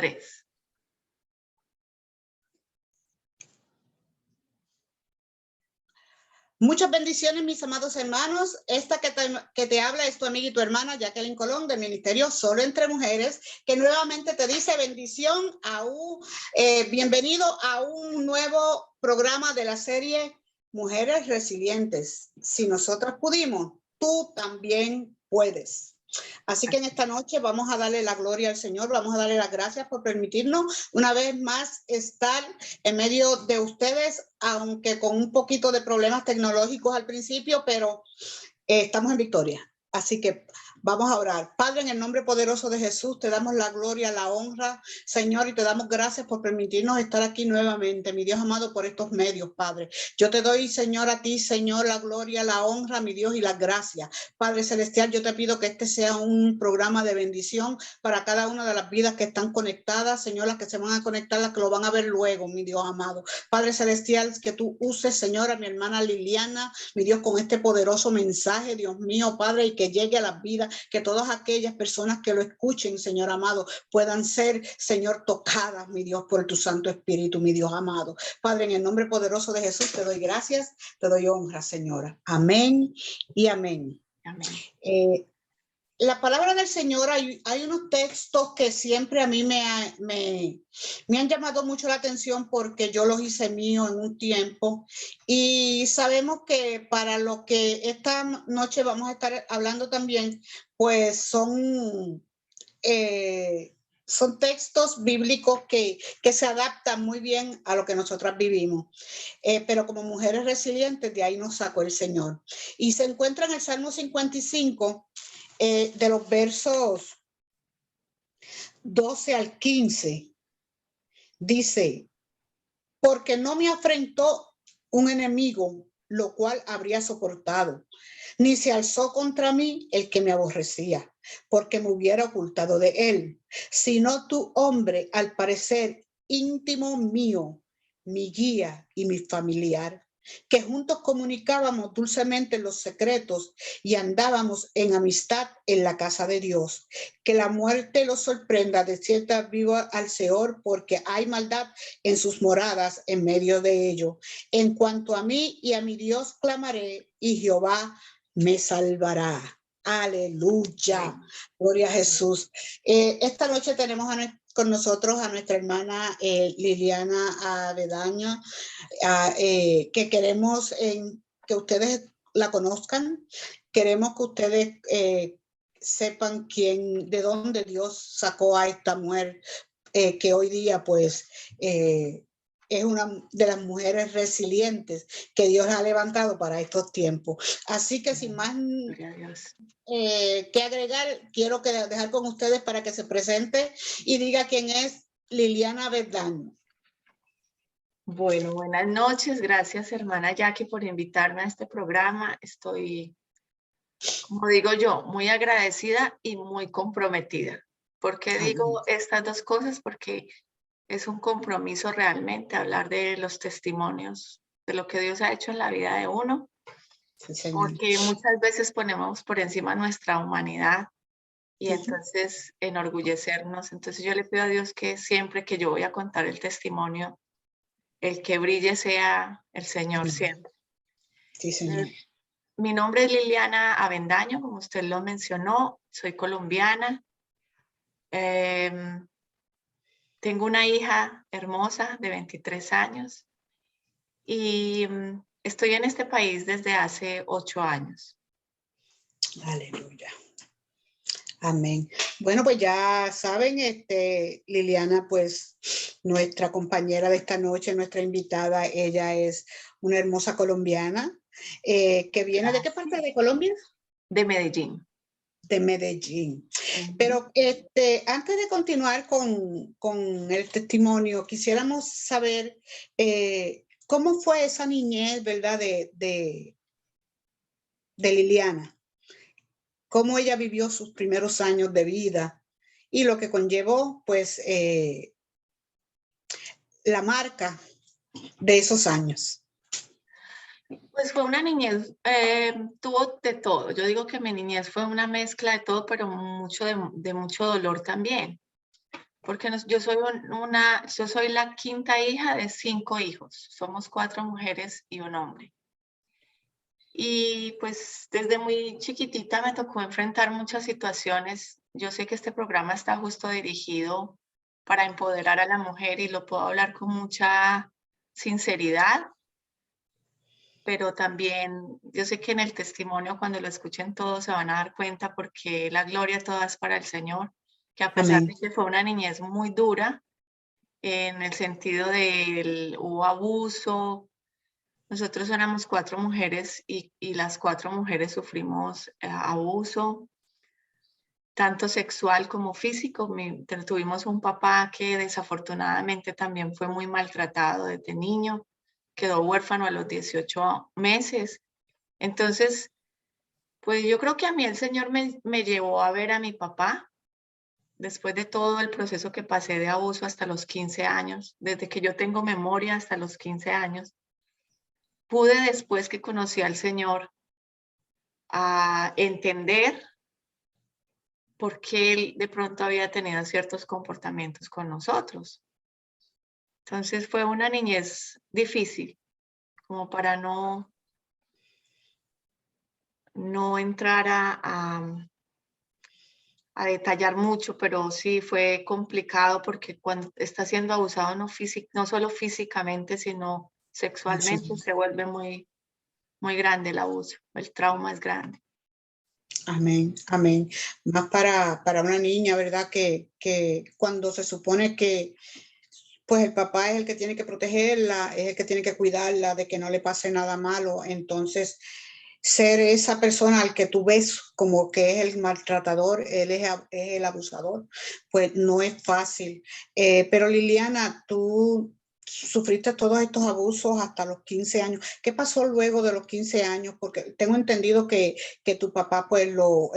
3. Muchas bendiciones, mis amados hermanos. Esta que te habla es tu amiga y tu hermana Jacqueline Colón del Ministerio Solo Entre Mujeres, que nuevamente te dice bendición bienvenido a un nuevo programa de la serie Mujeres Resilientes. Si nosotras pudimos, tú también puedes. Así que en esta noche vamos a darle la gloria al Señor, vamos a darle las gracias por permitirnos una vez más estar en medio de ustedes, aunque con un poquito de problemas tecnológicos al principio, pero estamos en victoria. Así que vamos a orar. Padre, en el nombre poderoso de Jesús, te damos la gloria, la honra, Señor, y te damos gracias por permitirnos estar aquí nuevamente, mi Dios amado, por estos medios, Padre. Yo te doy, Señor, a ti, Señor, la gloria, la honra, mi Dios, y las gracias. Padre Celestial, yo te pido que este sea un programa de bendición para cada una de las vidas que están conectadas, Señor, las que se van a conectar, las que lo van a ver luego, mi Dios amado. Padre Celestial, que tú uses, Señor, a mi hermana Liliana, mi Dios, con este poderoso mensaje, Dios mío, Padre, y que llegue a las vidas, que todas aquellas personas que lo escuchen, Señor amado, puedan ser, Señor, tocadas, mi Dios, por tu Santo Espíritu, mi Dios amado. Padre, en el nombre poderoso de Jesús, te doy gracias, te doy honra, Señora. Amén y amén. Amén. La palabra del Señor, hay unos textos que siempre a mí me han llamado mucho la atención porque yo los hice mío en un tiempo, y sabemos que para lo que esta noche vamos a estar hablando también, pues son textos bíblicos que se adaptan muy bien a lo que nosotras vivimos. Pero como mujeres resilientes, de ahí nos sacó el Señor. Y se encuentra en el Salmo 55, de los versos 12 al 15. Dice: porque no me afrentó un enemigo, lo cual habría soportado, ni se alzó contra mí el que me aborrecía, porque me hubiera ocultado de él, sino tu hombre, al parecer íntimo mío, mi guía y mi familiar, que juntos comunicábamos dulcemente los secretos y andábamos en amistad en la casa de Dios. Que la muerte los sorprenda, de cierta vivo al Seol, porque hay maldad en sus moradas en medio de ello. En cuanto a mí y a mi Dios clamaré, y Jehová me salvará. Aleluya. Gloria a Jesús. Esta noche tenemos con nosotros a nuestra hermana Liliana Avedaño, que queremos que ustedes la conozcan. Queremos que ustedes sepan de dónde Dios sacó a esta mujer, que hoy día pues es una de las mujeres resilientes que Dios ha levantado para estos tiempos. Así que sin más que agregar, quiero dejar con ustedes para que se presente y diga quién es Liliana Avedaño. Bueno, buenas noches. Gracias, hermana Jackie, por invitarme a este programa. Estoy, como digo yo, muy agradecida y muy comprometida. ¿Por qué digo estas dos cosas? Porque es un compromiso realmente hablar de los testimonios, de lo que Dios ha hecho en la vida de uno. Sí, porque muchas veces ponemos por encima nuestra humanidad y entonces enorgullecernos. Entonces yo le pido a Dios que siempre que yo voy a contar el testimonio, el que brille sea el Señor siempre. Sí, Señor. Mi nombre es Liliana Avendaño, como usted lo mencionó, soy colombiana. Tengo una hija hermosa de 23 años y estoy en este país desde hace 8 años. Aleluya. Amén. Bueno, pues ya saben, Liliana, pues nuestra compañera de esta noche, nuestra invitada, ella es una hermosa colombiana que viene. ¿De qué parte de Colombia? De Medellín. De Medellín. Pero antes de continuar con el testimonio, quisiéramos saber cómo fue esa niñez, ¿verdad? De Liliana. Cómo ella vivió sus primeros años de vida y lo que conllevó, pues, la marca de esos años. Pues fue una niñez, tuvo de todo. Yo digo que mi niñez fue una mezcla de todo, pero mucho de mucho dolor también. porque yo soy la quinta hija de 5 hijos. Somos 4 mujeres y un hombre. Y pues desde muy chiquitita me tocó enfrentar muchas situaciones. Yo sé que este programa está justo dirigido para empoderar a la mujer y lo puedo hablar con mucha sinceridad, pero también yo sé que en el testimonio, cuando lo escuchen todos, se van a dar cuenta, porque la gloria toda es para el Señor, que a pesar de Amén. que fue una niñez muy dura, en el sentido del hubo abuso. Nosotros éramos 4 mujeres y las 4 mujeres sufrimos abuso, tanto sexual como físico. Tuvimos un papá que desafortunadamente también fue muy maltratado desde niño, quedó huérfano a los 18 meses. Entonces, pues yo creo que a mí el Señor me llevó a ver a mi papá después de todo el proceso que pasé de abuso hasta los 15 años, desde que yo tengo memoria hasta los 15 años. Pude, después que conocí al Señor, a entender por qué él de pronto había tenido ciertos comportamientos con nosotros. Entonces fue una niñez difícil, como para no entrar a detallar mucho, pero sí fue complicado, porque cuando está siendo abusado no solo físicamente, sino sexualmente, se vuelve muy grande el abuso, el trauma es grande. Amén, amén. Más para una niña, ¿verdad? Que cuando se supone que pues el papá es el que tiene que protegerla, es el que tiene que cuidarla de que no le pase nada malo. Entonces, ser esa persona al que tú ves como que es el maltratador, él es el abusador, pues no es fácil. Pero Liliana, tú sufriste todos estos abusos hasta los 15 años. ¿Qué pasó luego de los 15 años? Porque tengo entendido que tu papá pues lo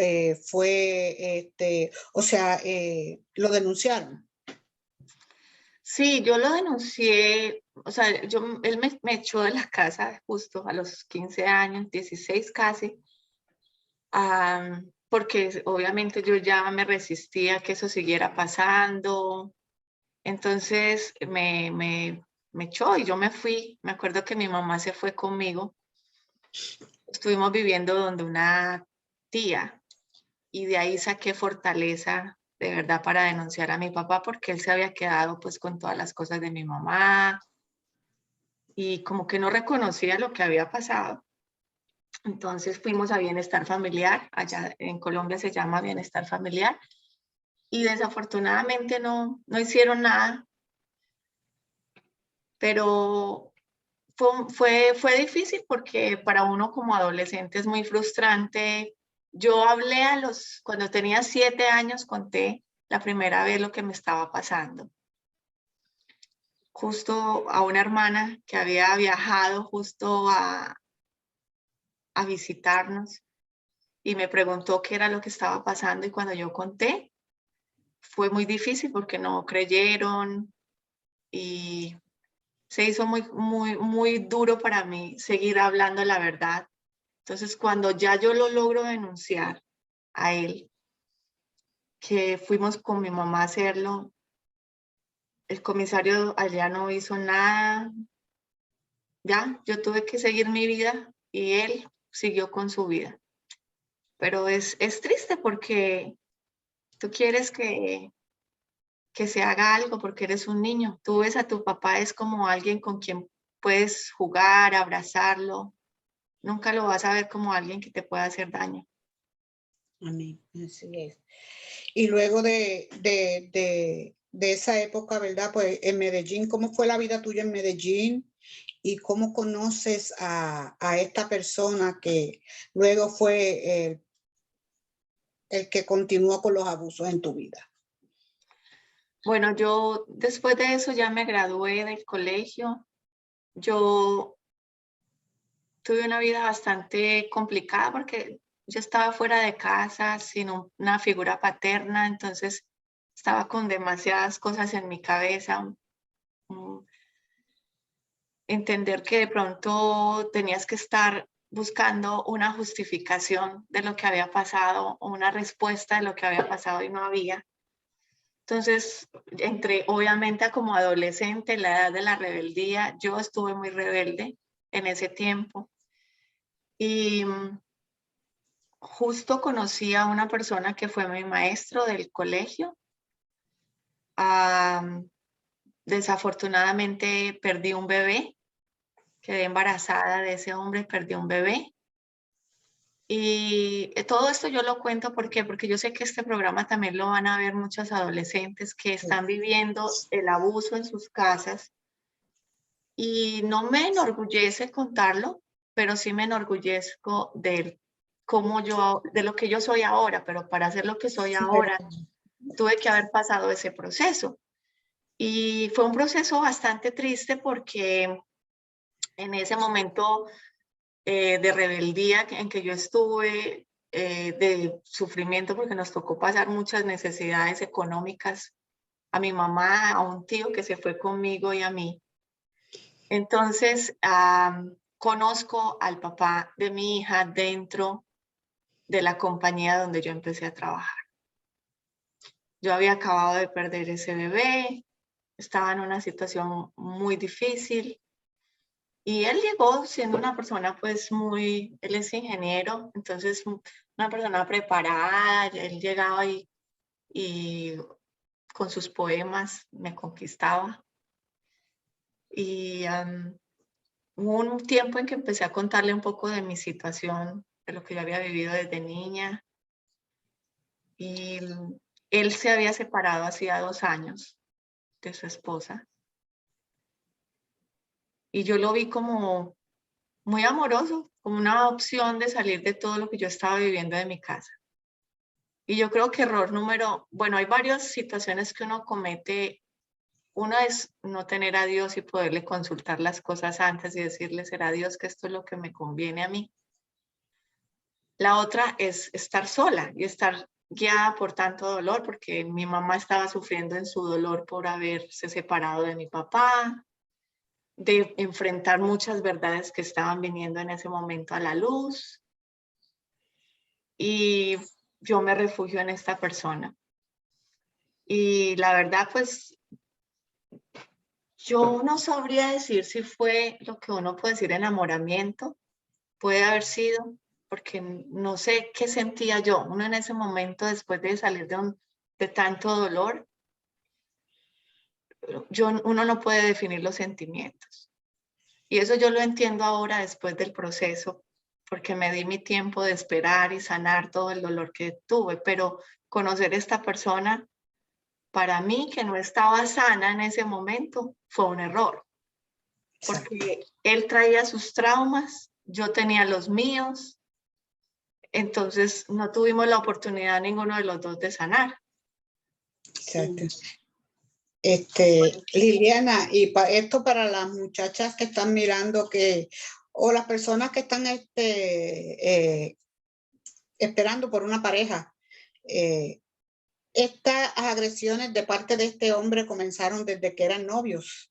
o sea, lo denunciaron. Sí, yo lo denuncié, o sea, él me echó de la casa justo a los 15 años, 16 casi, porque obviamente yo ya me resistía a que eso siguiera pasando. Entonces me echó y yo me fui. Me acuerdo que mi mamá se fue conmigo. Estuvimos viviendo donde una tía, y de ahí saqué fortaleza de verdad para denunciar a mi papá, porque él se había quedado pues con todas las cosas de mi mamá y como que no reconocía lo que había pasado. Entonces fuimos a Bienestar Familiar, allá en Colombia se llama Bienestar Familiar, y desafortunadamente no hicieron nada, pero fue difícil, porque para uno como adolescente es muy frustrante. Yo hablé cuando tenía 7 años, conté la primera vez lo que me estaba pasando. Justo a una hermana que había viajado justo a visitarnos, y me preguntó qué era lo que estaba pasando, y cuando yo conté, fue muy difícil porque no creyeron y se hizo muy duro para mí seguir hablando la verdad. Entonces, cuando ya yo lo logro denunciar a él, que fuimos con mi mamá a hacerlo, el comisario allá no hizo nada. Ya, yo tuve que seguir mi vida y él siguió con su vida. Pero es triste, porque tú quieres que se haga algo porque eres un niño. Tú ves a tu papá, es como alguien con quien puedes jugar, abrazarlo. Nunca lo vas a ver como alguien que te pueda hacer daño. Amén, así es. Y luego de esa época, ¿verdad? Pues en Medellín, ¿cómo fue la vida tuya en Medellín? ¿Y cómo conoces a esta persona que luego fue el que continuó con los abusos en tu vida? Bueno, yo después de eso ya me gradué del colegio. Yo tuve una vida bastante complicada, porque yo estaba fuera de casa sin una figura paterna, entonces estaba con demasiadas cosas en mi cabeza. Entender que de pronto tenías que estar buscando una justificación de lo que había pasado, o una respuesta de lo que había pasado, y no había. Entonces, entre obviamente como adolescente, la edad de la rebeldía, yo estuve muy rebelde en ese tiempo. Y justo conocí a una persona que fue mi maestro del colegio. Desafortunadamente perdí un bebé, quedé embarazada de ese hombre, perdí un bebé. Y todo esto yo lo cuento porque yo sé que este programa también lo van a ver muchos adolescentes que están viviendo el abuso en sus casas. Y no me enorgullece contarlo, pero sí me enorgullezco de lo que yo soy ahora, pero para ser lo que soy ahora, tuve que haber pasado ese proceso. Y fue un proceso bastante triste porque en ese momento de rebeldía en que yo estuve, de sufrimiento, porque nos tocó pasar muchas necesidades económicas a mi mamá, a un tío que se fue conmigo y a mí. Entonces, conozco al papá de mi hija dentro de la compañía donde yo empecé a trabajar. Yo había acabado de perder ese bebé, estaba en una situación muy difícil. Y él llegó siendo una persona pues él es ingeniero, entonces una persona preparada, él llegaba y con sus poemas me conquistaba. Y hubo un tiempo en que empecé a contarle un poco de mi situación, de lo que yo había vivido desde niña. Y él se había separado hacía 2 años de su esposa. Y yo lo vi como muy amoroso, como una opción de salir de todo lo que yo estaba viviendo de mi casa. Y yo creo que bueno, hay varias situaciones que uno comete. Una es no tener a Dios y poderle consultar las cosas antes y decirle, será Dios que esto es lo que me conviene a mí. La otra es estar sola y estar guiada por tanto dolor, porque mi mamá estaba sufriendo en su dolor por haberse separado de mi papá, de enfrentar muchas verdades que estaban viniendo en ese momento a la luz. Y yo me refugio en esta persona. Y la verdad, pues, yo no sabría decir si fue lo que uno puede decir enamoramiento, puede haber sido, porque no sé qué sentía yo. Uno en ese momento, después de salir de tanto dolor, uno no puede definir los sentimientos. Y eso yo lo entiendo ahora después del proceso, porque me di mi tiempo de esperar y sanar todo el dolor que tuve, pero conocer a esta persona, para mí, que no estaba sana en ese momento, fue un error. Porque él traía sus traumas, yo tenía los míos, entonces no tuvimos la oportunidad ninguno de los dos de sanar. Exacto. Liliana, y esto para las muchachas que están mirando o las personas que están esperando por una pareja, estas agresiones de parte de este hombre comenzaron desde que eran novios.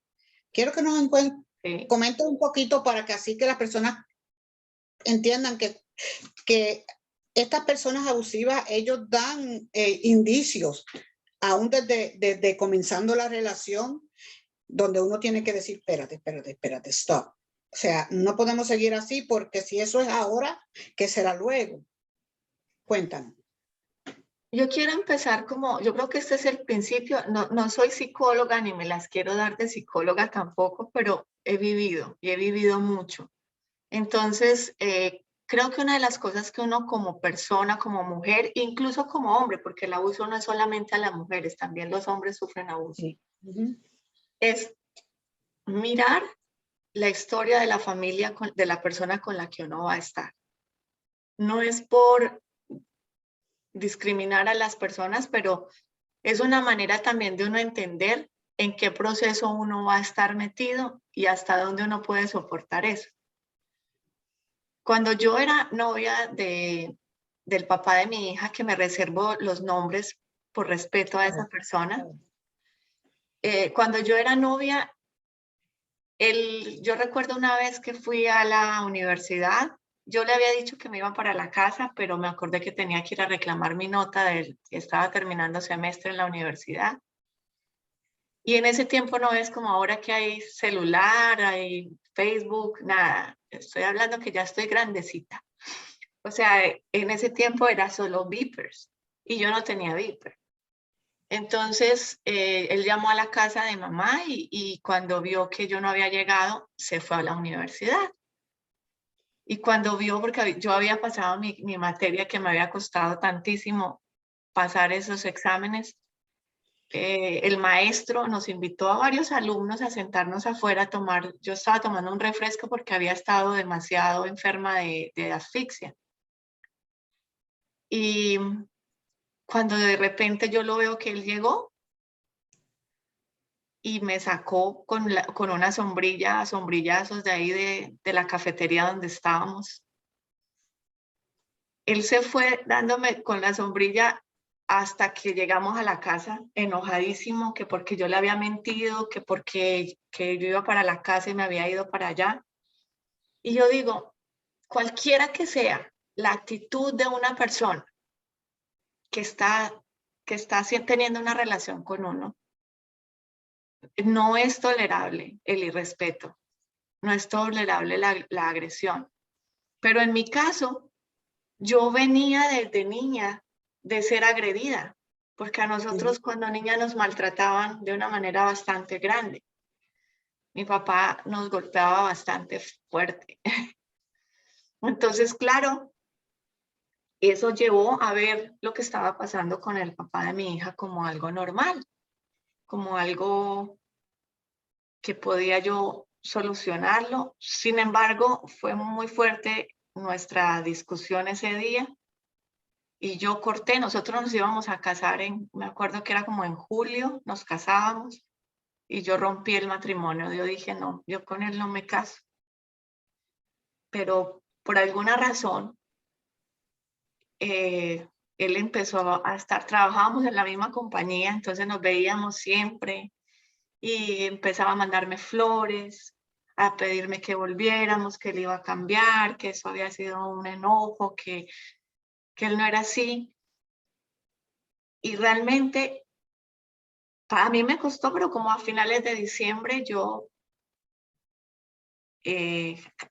Quiero que nos comenten un poquito para que así que las personas entiendan que estas personas abusivas, ellos dan indicios, aún desde comenzando la relación, donde uno tiene que decir, espérate, stop. O sea, no podemos seguir así porque si eso es ahora, ¿qué será luego? Cuéntanos. Yo quiero empezar yo creo que este es el principio, no soy psicóloga ni me las quiero dar de psicóloga tampoco, pero he vivido y he vivido mucho. Entonces, creo que una de las cosas que uno como persona, como mujer, incluso como hombre, porque el abuso no es solamente a las mujeres, también los hombres sufren abuso, Sí. es mirar la historia de la familia, de la persona con la que uno va a estar. No es por discriminar a las personas, pero es una manera también de uno entender en qué proceso uno va a estar metido y hasta dónde uno puede soportar eso. Cuando yo era novia del papá de mi hija, que me reservo los nombres por respeto a esa persona, cuando yo era novia, yo recuerdo una vez que fui a la universidad yo le había dicho que me iba para la casa, pero me acordé que tenía que ir a reclamar mi nota de que estaba terminando semestre en la universidad. Y en ese tiempo no es como ahora que hay celular, hay Facebook, nada. Estoy hablando que ya estoy grandecita. O sea, en ese tiempo era solo beepers y yo no tenía beeper. Entonces, él llamó a la casa de mamá y cuando vio que yo no había llegado, se fue a la universidad. Y cuando vio, porque yo había pasado mi materia que me había costado tantísimo pasar esos exámenes, el maestro nos invitó a varios alumnos a sentarnos afuera a tomar, yo estaba tomando un refresco porque había estado demasiado enferma de asfixia. Y cuando de repente yo lo veo que él llegó y me sacó con una sombrilla, sombrillazos de ahí de la cafetería donde estábamos. Él se fue dándome con la sombrilla hasta que llegamos a la casa, enojadísimo, que porque yo le había mentido, que porque que yo iba para la casa y me había ido para allá. Y yo digo, cualquiera que sea la actitud de una persona que está teniendo una relación con uno, no es tolerable el irrespeto, no es tolerable la agresión. Pero en mi caso, yo venía desde niña de ser agredida, porque a nosotros cuando niña nos maltrataban de una manera bastante grande. Mi papá nos golpeaba bastante fuerte. Entonces, claro, eso llevó a ver lo que estaba pasando con el papá de mi hija como algo normal, como algo que podía yo solucionarlo. Sin embargo, fue muy fuerte nuestra discusión ese día y yo corté. Nosotros nos íbamos a casar me acuerdo que era como en julio, nos casábamos y yo rompí el matrimonio. Yo dije, no, yo con él no me caso. Pero por alguna razón, él empezó a estar, trabajábamos en la misma compañía, entonces nos veíamos siempre y empezaba a mandarme flores, a pedirme que volviéramos, que él iba a cambiar, que eso había sido un enojo, que él no era así. Y realmente a mí me costó, pero como a finales de diciembre yo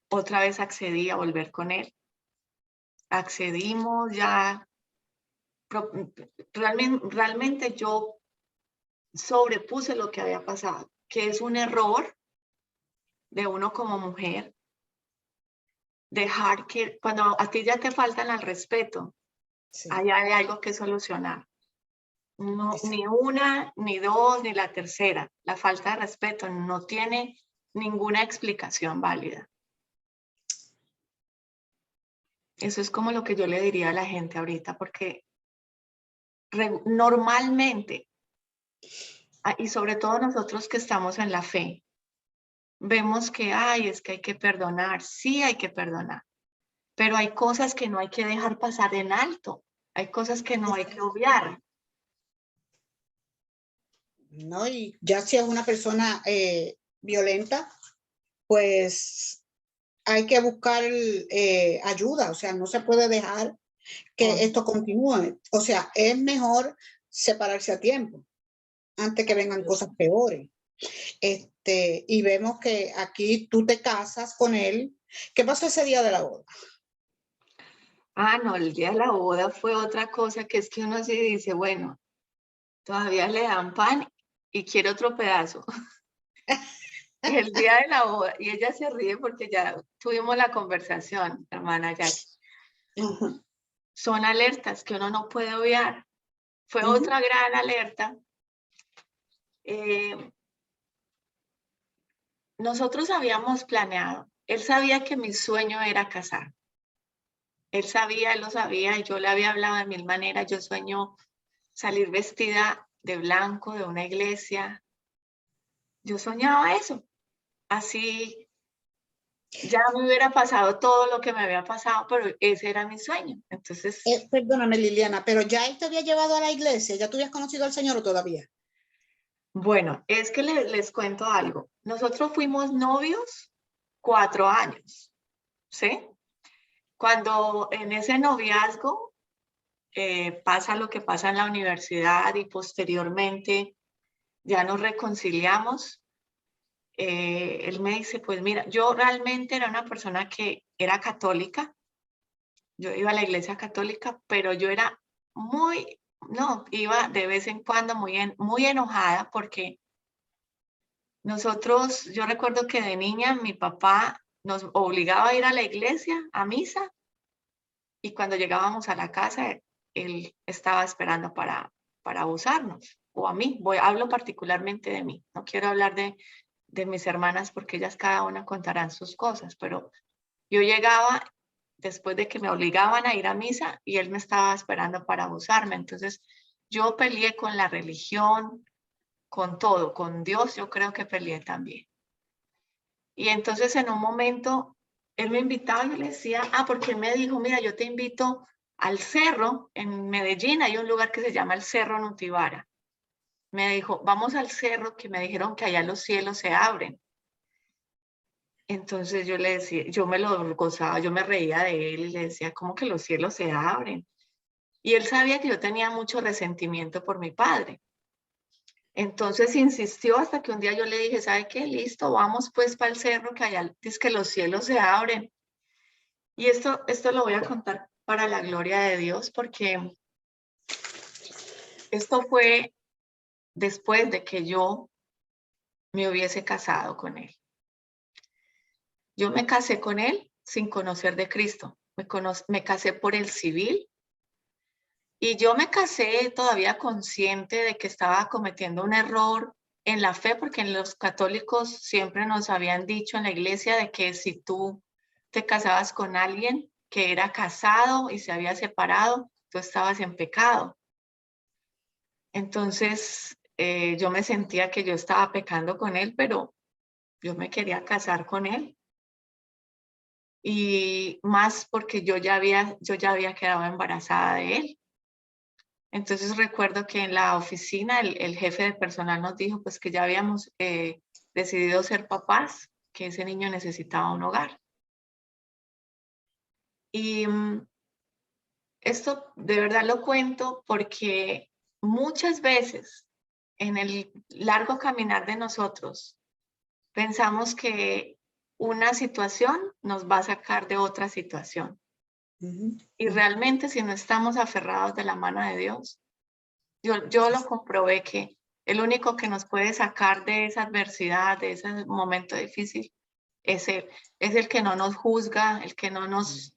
otra vez accedí a volver con él. Accedimos ya, realmente yo sobrepuse lo que había pasado, que es un error de uno como mujer, dejar que cuando a ti ya te faltan al respeto, sí, hay algo que solucionar. No, ni una, ni dos, ni la tercera. La falta de respeto no tiene ninguna explicación válida. Eso es como lo que yo le diría a la gente ahorita, porque normalmente, y sobre todo nosotros que estamos en la fe, vemos que, ay, es que hay que perdonar, sí hay que perdonar, pero hay cosas que no hay que dejar pasar en alto, hay cosas que no hay que obviar. No, y ya si es una persona violenta, pues hay que buscar ayuda, o sea, no se puede dejar que esto continúe. O sea, es mejor separarse a tiempo antes que vengan cosas peores. Y vemos que aquí tú te casas con él. ¿Qué pasó ese día de la boda? Ah, no, el día de la boda fue otra cosa que es que uno sí dice, bueno, todavía le dan pan y quiere otro pedazo. Y el día de la boda, y ella se ríe porque ya tuvimos la conversación, hermana Jackie. Son alertas que uno no puede obviar. Fue otra gran alerta. Nosotros habíamos planeado, él sabía que mi sueño era casar. Él sabía, él lo sabía, y yo le había hablado de mil maneras. Yo sueño salir vestida de blanco de una iglesia. Yo soñaba eso. Así ya me hubiera pasado todo lo que me había pasado, pero ese era mi sueño. Entonces... perdóname, Liliana, pero ya él te había llevado a la iglesia, ¿ya tú habías conocido al Señor o todavía? Bueno, es que les cuento algo. Nosotros fuimos novios 4 años, ¿sí? Cuando en ese noviazgo pasa lo que pasa en la universidad y posteriormente ya nos reconciliamos, él me dice, pues mira, yo realmente era una persona que era católica, yo iba a la iglesia católica, pero yo era iba de vez en cuando muy enojada porque yo recuerdo que de niña mi papá nos obligaba a ir a la iglesia, a misa, y cuando llegábamos a la casa, él estaba esperando para abusarnos, o a mí, hablo particularmente de mí, no quiero hablar de mis hermanas porque ellas cada una contarán sus cosas, pero yo llegaba después de que me obligaban a ir a misa y él me estaba esperando para abusarme, entonces yo peleé con la religión, con todo, con Dios yo creo que peleé también. Y entonces en un momento él me invitaba y yo le decía, porque él me dijo, mira, yo te invito al cerro, en Medellín hay un lugar que se llama el Cerro Nutibara. Me dijo, vamos al cerro, que me dijeron que allá los cielos se abren. Entonces yo le decía, yo me lo gozaba, yo me reía de él y le decía, ¿cómo que los cielos se abren? Y él sabía que yo tenía mucho resentimiento por mi padre. Entonces insistió hasta que un día yo le dije, ¿sabe qué? Listo, vamos pues para el cerro, que allá es que los cielos se abren. Y esto lo voy a contar para la gloria de Dios, porque esto fue después de que yo me hubiese casado con él. Yo me casé con él sin conocer de Cristo. Me casé por el civil y yo me casé todavía consciente de que estaba cometiendo un error en la fe, porque en los católicos siempre nos habían dicho en la iglesia de que si tú te casabas con alguien que era casado y se había separado, tú estabas en pecado. Entonces yo me sentía que yo estaba pecando con él, pero yo me quería casar con él. Y más porque yo ya había quedado embarazada de él. Entonces recuerdo que en la oficina el jefe de personal nos dijo pues que ya habíamos decidido ser papás, que ese niño necesitaba un hogar. Y esto de verdad lo cuento porque muchas veces en el largo caminar de nosotros pensamos que una situación nos va a sacar de otra situación. Y realmente si no estamos aferrados de la mano de Dios, yo lo comprobé que el único que nos puede sacar de esa adversidad, de ese momento difícil, es Él. Es el que no nos juzga, el que no nos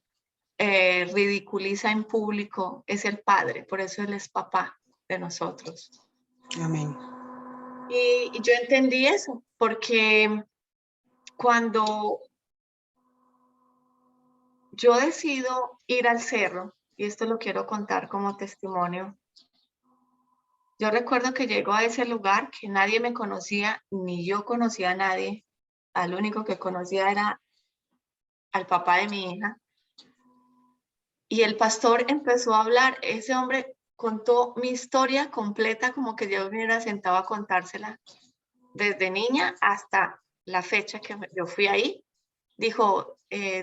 ridiculiza en público, es el Padre. Por eso Él es papá de nosotros. Amén. Y yo entendí eso, porque cuando yo decido ir al cerro, y esto lo quiero contar como testimonio, yo recuerdo que llego a ese lugar que nadie me conocía, ni yo conocía a nadie. Al único que conocía era al papá de mi hija. Y el pastor empezó a hablar. Ese hombre contó mi historia completa, como que yo me hubiera sentado a contársela desde niña hasta la fecha que yo fui ahí. Dijo,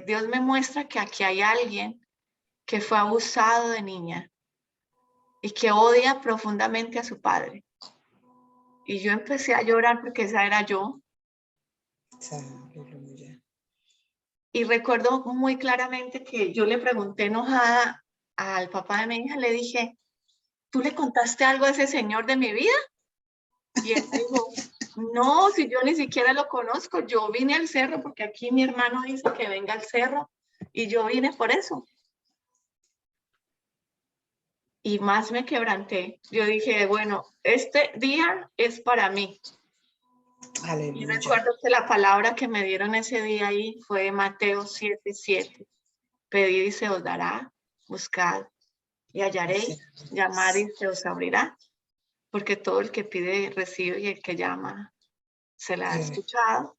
Dios me muestra que aquí hay alguien que fue abusado de niña y que odia profundamente a su padre. Y yo empecé a llorar porque esa era yo. Aleluya. Y recuerdo muy claramente que yo le pregunté enojada al papá de mi hija, le dije, ¿tú le contaste algo a ese señor de mi vida? Y él dijo, no, si yo ni siquiera lo conozco, yo vine al cerro porque aquí mi hermano dice que venga al cerro y yo vine por eso. Y más me quebranté. Yo dije, bueno, este día es para mí. Aleluya. Y recuerdo que la palabra que me dieron ese día ahí fue Mateo 7:7. Pedid y se os dará, buscad y hallaréis, llamad y se os abrirá. Porque todo el que pide recibe y el que llama se la ha escuchado.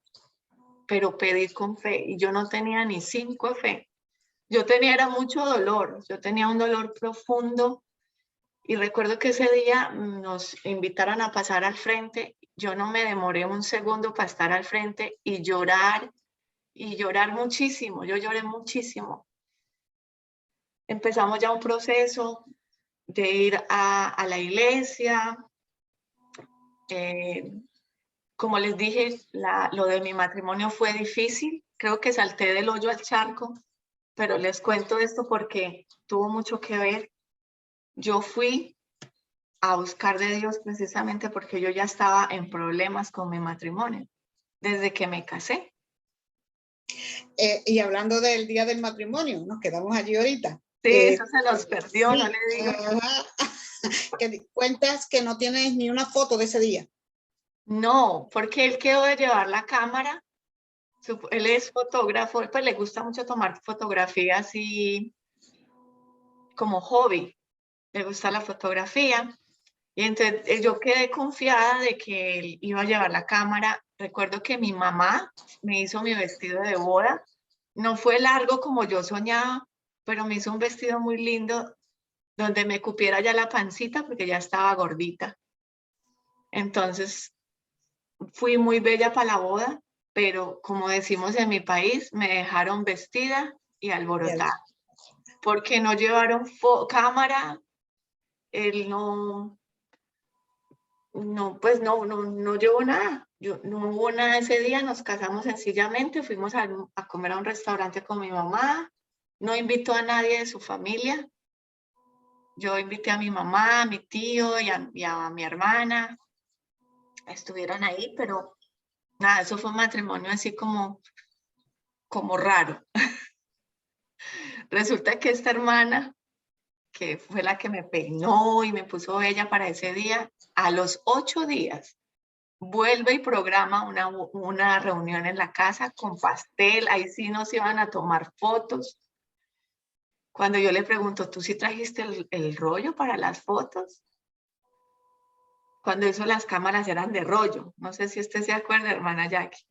Pero pedid con fe. Y yo no tenía ni 5 de fe. Yo tenía era mucho dolor. Yo tenía un dolor profundo. Y recuerdo que ese día nos invitaron a pasar al frente. Yo no me demoré un segundo para estar al frente y llorar muchísimo. Yo lloré muchísimo. empezamos ya un proceso de ir a la iglesia. Como les dije, lo de mi matrimonio fue difícil. Creo que salté del hoyo al charco, pero les cuento esto porque tuvo mucho que ver. Yo fui a buscar de Dios precisamente porque yo ya estaba en problemas con mi matrimonio desde que me casé. Y hablando del día del matrimonio, nos quedamos allí ahorita. Sí, eso se nos perdió, sí, no le digo. Que cuentas que no tienes ni una foto de ese día. No, porque él quedó de llevar la cámara. Él es fotógrafo, pues le gusta mucho tomar fotografías y como hobby, le gusta la fotografía. Y entonces yo quedé confiada de que él iba a llevar la cámara. Recuerdo que mi mamá me hizo mi vestido de boda. No fue largo como yo soñaba, pero me hizo un vestido muy lindo donde me cupiera ya la pancita porque ya estaba gordita. Entonces fui muy bella para la boda, pero como decimos en mi país, me dejaron vestida y alborotada. Porque no llevaron cámara, él pues no llevó nada. No hubo nada ese día, nos casamos sencillamente, fuimos a comer a un restaurante con mi mamá, no invitó a nadie de su familia. Yo invité a mi mamá, a mi tío y a mi hermana, estuvieron ahí, pero nada, eso fue un matrimonio así como raro. Resulta que esta hermana, que fue la que me peinó y me puso bella para ese día, a los 8 días vuelve y programa una reunión en la casa con pastel. Ahí sí nos iban a tomar fotos. Cuando yo le pregunto, ¿tú sí trajiste el rollo para las fotos? Cuando eso las cámaras eran de rollo. No sé si usted se acuerda, hermana Jackie.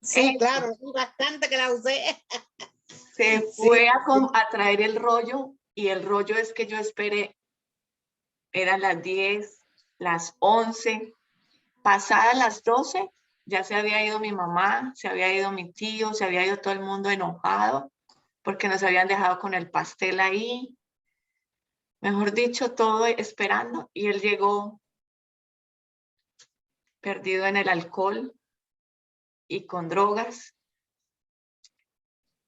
Sí, claro, bastante que la usé. Se fue a traer el rollo y el rollo es que yo esperé, eran las 10, las 11, pasadas las 12, ya se había ido mi mamá, se había ido mi tío, se había ido todo el mundo enojado porque nos habían dejado con el pastel ahí. Mejor dicho, todo esperando y él llegó perdido en el alcohol y con drogas.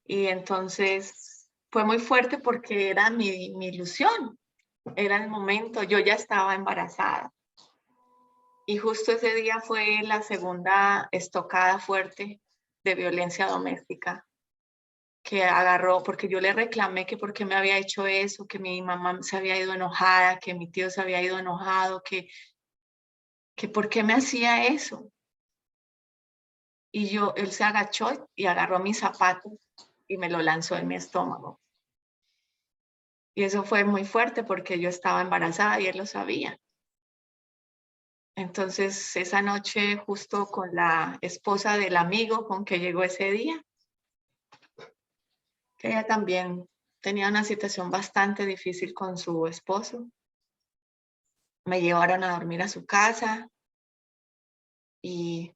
Y entonces fue muy fuerte porque era mi ilusión, era el momento, yo ya estaba embarazada. Y justo ese día fue la segunda estocada fuerte de violencia doméstica que agarró, porque yo le reclamé que por qué me había hecho eso, que mi mamá se había ido enojada, que mi tío se había ido enojado, que por qué me hacía eso. Y él se agachó y agarró mi zapato y me lo lanzó en mi estómago. Y eso fue muy fuerte porque yo estaba embarazada y él lo sabía. Entonces, esa noche, justo con la esposa del amigo con que llegó ese día, que ella también tenía una situación bastante difícil con su esposo, me llevaron a dormir a su casa y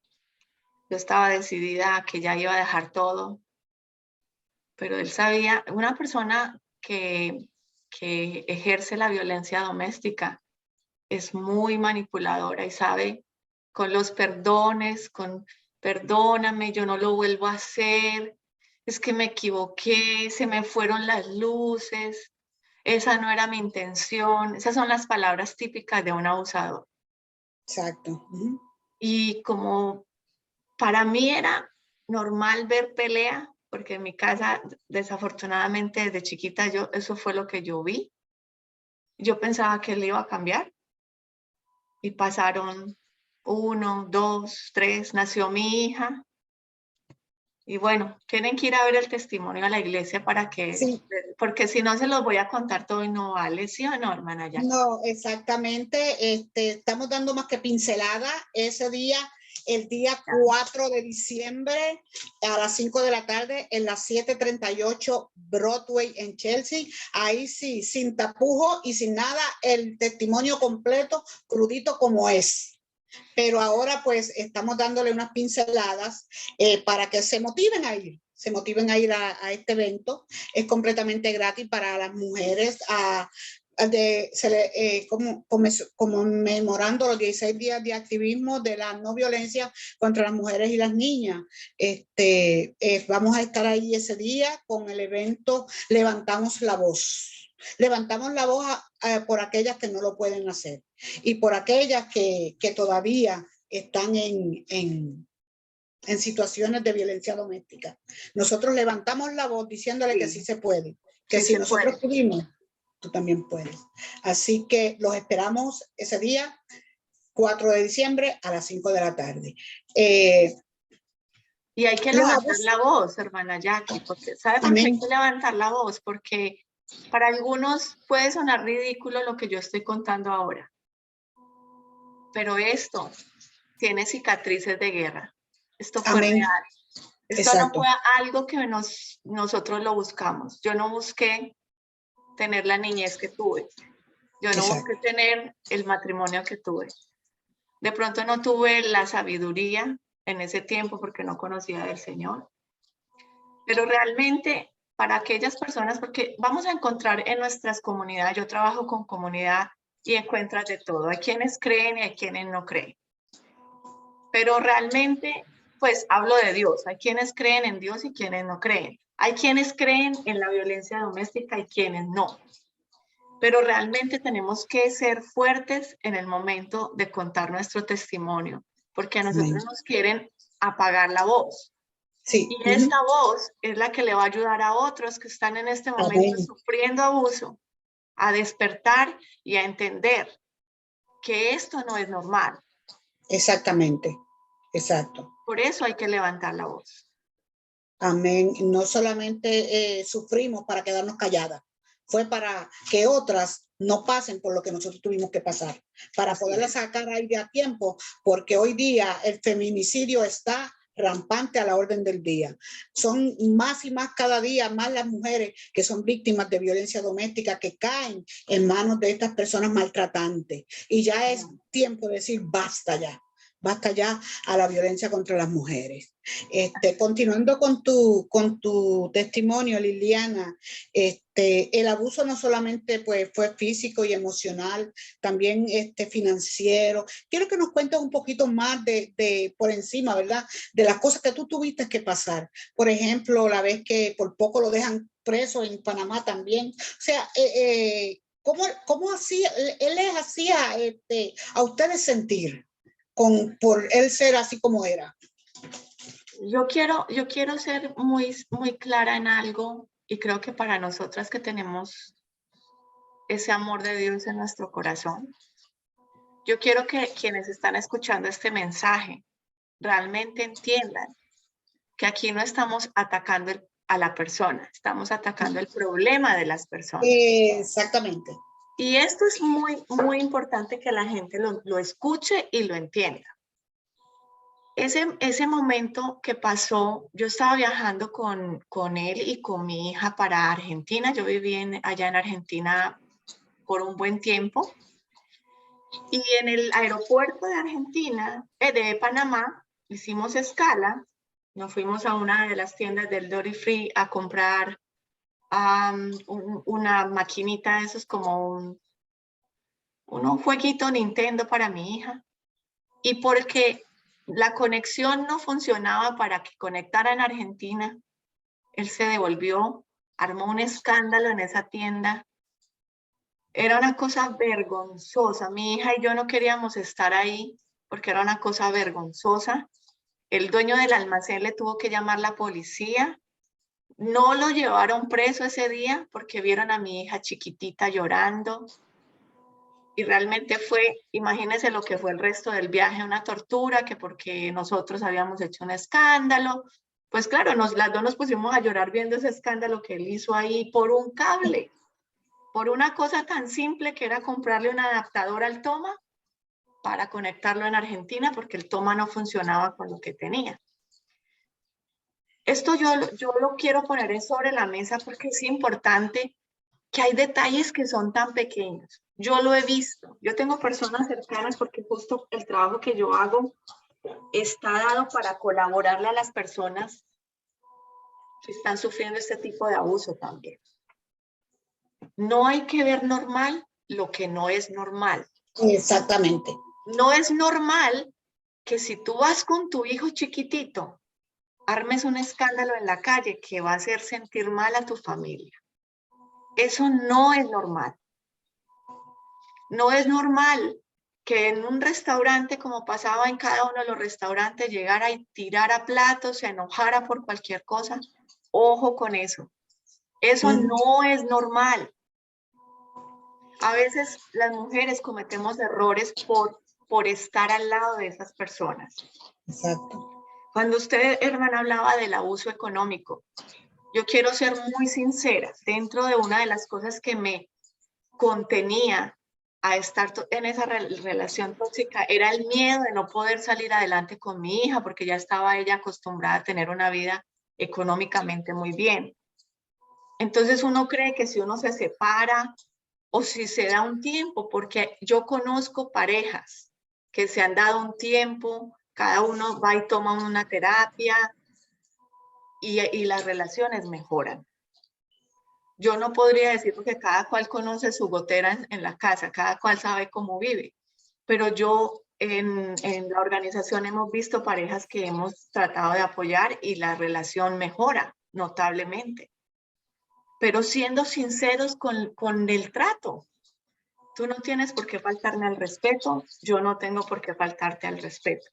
yo estaba decidida a que ya iba a dejar todo, pero él sabía, una persona que ejerce la violencia doméstica es muy manipuladora y sabe con los perdones, con perdóname, yo no lo vuelvo a hacer, es que me equivoqué, se me fueron las luces, esa no era mi intención. Esas son las palabras típicas de un abusador. Exacto. Y como para mí era normal ver pelea, porque en mi casa, desafortunadamente, desde chiquita, eso fue lo que yo vi. Yo pensaba que él iba a cambiar. Y pasaron 1, 2, 3, nació mi hija. Y bueno, tienen que ir a ver el testimonio a la iglesia para que, sí. Porque si no se los voy a contar todo y no vale, ¿sí o no, hermana Jackie? No, exactamente. Estamos dando más que pincelada ese día. El día 4 de diciembre a las 5 de la tarde en la 738 Broadway en Chelsea. Ahí sí, sin tapujo y sin nada, el testimonio completo, crudito como es. Pero ahora pues estamos dándole unas pinceladas para que se motiven a ir. se motiven a ir a este evento. Es completamente gratis para las mujeres, conmemorando los 16 días de activismo de la no violencia contra las mujeres y las niñas. Vamos a estar ahí ese día con el evento Levantamos la Voz. Levantamos la voz por aquellas que no lo pueden hacer y por aquellas que todavía están en situaciones de violencia doméstica. Nosotros levantamos la voz diciéndole que sí se puede, que si nosotros pudimos, tú también puedes. Así que los esperamos ese día, 4 de diciembre a las 5 de la tarde. Y hay que levantar la voz, hermana Jackie, porque ¿sabe por qué hay que levantar la voz? Porque para algunos puede sonar ridículo lo que yo estoy contando ahora, pero esto tiene cicatrices de guerra. Esto fue real. Esto no fue algo que nosotros lo buscamos. Yo no busqué tener la niñez que tuve. Yo no busqué tener el matrimonio que tuve. De pronto no tuve la sabiduría en ese tiempo porque no conocía del Señor. Pero realmente para aquellas personas, porque vamos a encontrar en nuestras comunidades, yo trabajo con comunidad y encuentras de todo. Hay quienes creen y hay quienes no creen. Pero realmente, pues hablo de Dios. Hay quienes creen en Dios y quienes no creen. Hay quienes creen en la violencia doméstica y quienes no. Pero realmente tenemos que ser fuertes en el momento de contar nuestro testimonio, porque a nosotros nos quieren apagar la voz. Sí. Y esta voz es la que le va a ayudar a otros que están en este momento sufriendo abuso, a despertar y a entender que esto no es normal. Exactamente, exacto. Por eso hay que levantar la voz. Amén. No solamente sufrimos para quedarnos calladas, fue para que otras no pasen por lo que nosotros tuvimos que pasar, para poderlas sacar ahí de a tiempo, porque hoy día el feminicidio está rampante a la orden del día. Son más y más cada día más las mujeres que son víctimas de violencia doméstica que caen en manos de estas personas maltratantes. Y ya es tiempo de decir basta ya. Basta ya a la violencia contra las mujeres. Continuando con tu testimonio, Liliana, el abuso no solamente pues, fue físico y emocional, también financiero. Quiero que nos cuentes un poquito más por encima, ¿verdad? De las cosas que tú tuviste que pasar. Por ejemplo, la vez que por poco lo dejan preso en Panamá también. O sea, ¿cómo hacía, él les hacía a ustedes sentir? Por él ser así como era. Yo quiero ser muy clara en algo y creo que para nosotras que tenemos ese amor de Dios en nuestro corazón, yo quiero que quienes están escuchando este mensaje realmente entiendan que aquí no estamos atacando a la persona, estamos atacando el problema de las personas. Exactamente. Y esto es muy importante que la gente lo escuche y lo entienda. Ese momento que pasó, yo estaba viajando con él y con mi hija para Argentina. Yo viví allá en Argentina por un buen tiempo. Y en el aeropuerto de Argentina, de Panamá, hicimos escala. Nos fuimos a una de las tiendas del Duty Free a comprar una maquinita, eso es como un jueguito Nintendo para mi hija. Y porque la conexión no funcionaba para que conectara en Argentina, él se devolvió, armó un escándalo en esa tienda. Era una cosa vergonzosa. Mi hija y yo no queríamos estar ahí porque era una cosa vergonzosa. El dueño del almacén le tuvo que llamar a la policía. No lo llevaron preso ese día porque vieron a mi hija chiquitita llorando. Y realmente fue, imagínense lo que fue el resto del viaje, una tortura, que porque nosotros habíamos hecho un escándalo. Pues claro, las dos nos pusimos a llorar viendo ese escándalo que él hizo ahí por un cable, por una cosa tan simple que era comprarle un adaptador al toma para conectarlo en Argentina, porque el toma no funcionaba con lo que tenía. Esto yo lo quiero poner sobre la mesa porque es importante que hay detalles que son tan pequeños. Yo lo he visto. Yo tengo personas cercanas porque justo el trabajo que yo hago está dado para colaborarle a las personas si están sufriendo este tipo de abuso también. No hay que ver normal lo que no es normal. Exactamente. No es normal que si tú vas con tu hijo chiquitito, armes un escándalo en la calle que va a hacer sentir mal a tu familia. Eso no es normal. No es normal que en un restaurante, como pasaba en cada uno de los restaurantes, llegara y tirara platos, se enojara por cualquier cosa. Ojo con eso. Eso no es normal. A veces las mujeres cometemos errores por estar al lado de esas personas. Exacto. Cuando usted, hermana, hablaba del abuso económico, yo quiero ser muy sincera. Dentro de una de las cosas que me contenía a estar en esa relación tóxica era el miedo de no poder salir adelante con mi hija, porque ya estaba ella acostumbrada a tener una vida económicamente muy bien. Entonces uno cree que si uno se separa o si se da un tiempo, porque yo conozco parejas que se han dado un tiempo, cada uno va y toma una terapia y las relaciones mejoran. Yo no podría decir porque cada cual conoce su gotera en la casa, cada cual sabe cómo vive, pero yo en la organización hemos visto parejas que hemos tratado de apoyar y la relación mejora notablemente. Pero siendo sinceros con el trato. Tú no tienes por qué faltarme al respeto, yo no tengo por qué faltarte al respeto.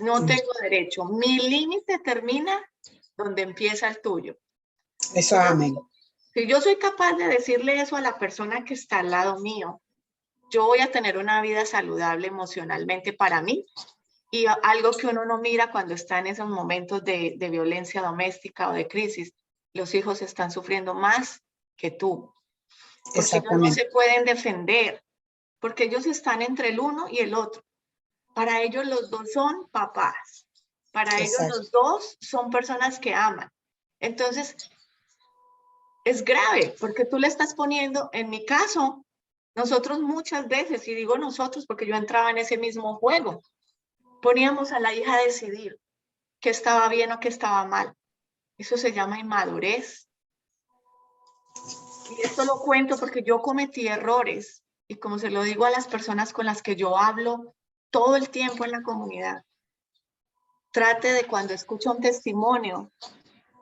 No tengo derecho. Mi límite termina donde empieza el tuyo. Eso, amén. Si yo soy capaz de decirle eso a la persona que está al lado mío, yo voy a tener una vida saludable emocionalmente para mí. Y algo que uno no mira cuando está en esos momentos de violencia doméstica o de crisis, los hijos están sufriendo más que tú. Porque ellos no se pueden defender, porque ellos están entre el uno y el otro. Para ellos los dos son papás. Para ellos los dos son personas que aman. Entonces, es grave, porque tú le estás poniendo, en mi caso, nosotros muchas veces, y digo nosotros porque yo entraba en ese mismo juego, poníamos a la hija a decidir qué estaba bien o qué estaba mal. Eso se llama inmadurez. Y esto lo cuento porque yo cometí errores, y como se lo digo a las personas con las que yo hablo todo el tiempo en la comunidad, trate de cuando escucha un testimonio,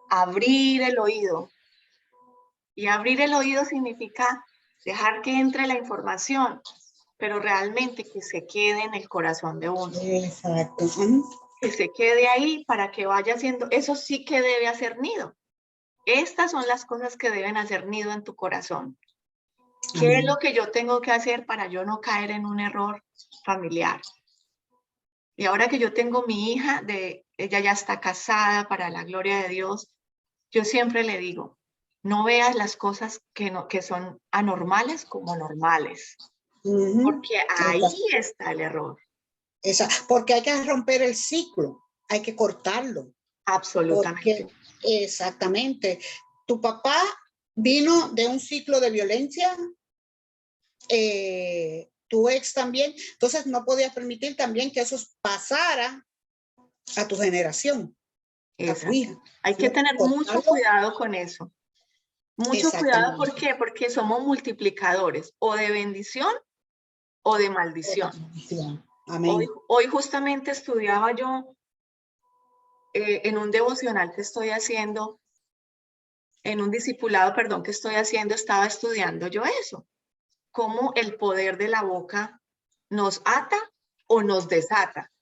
abrir el oído. Y abrir el oído significa dejar que entre la información, pero realmente que se quede en el corazón de uno. Exacto. Que se quede ahí para que vaya haciendo, eso sí que debe hacer nido. Estas son las cosas que deben hacer nido en tu corazón. ¿Qué es lo que yo tengo que hacer para yo no caer en un error familiar? Y ahora que yo tengo mi hija, ella ya está casada, para la gloria de Dios, yo siempre le digo, no veas las cosas que son anormales como normales, porque ahí está el error. Porque hay que romper el ciclo, hay que cortarlo. Absolutamente. Porque, exactamente. Tu papá vino de un ciclo de violencia, tu ex también, entonces no podías permitir también que eso pasara a tu generación, a tu hija. Hay que tener mucho cuidado con eso. Mucho cuidado, ¿por qué? Porque somos multiplicadores, o de bendición o de maldición. Amén. Hoy justamente estudiaba yo en un devocional que estoy haciendo, en un discipulado, perdón, que estoy haciendo, estaba estudiando yo eso. Cómo el poder de la boca nos ata o nos desata.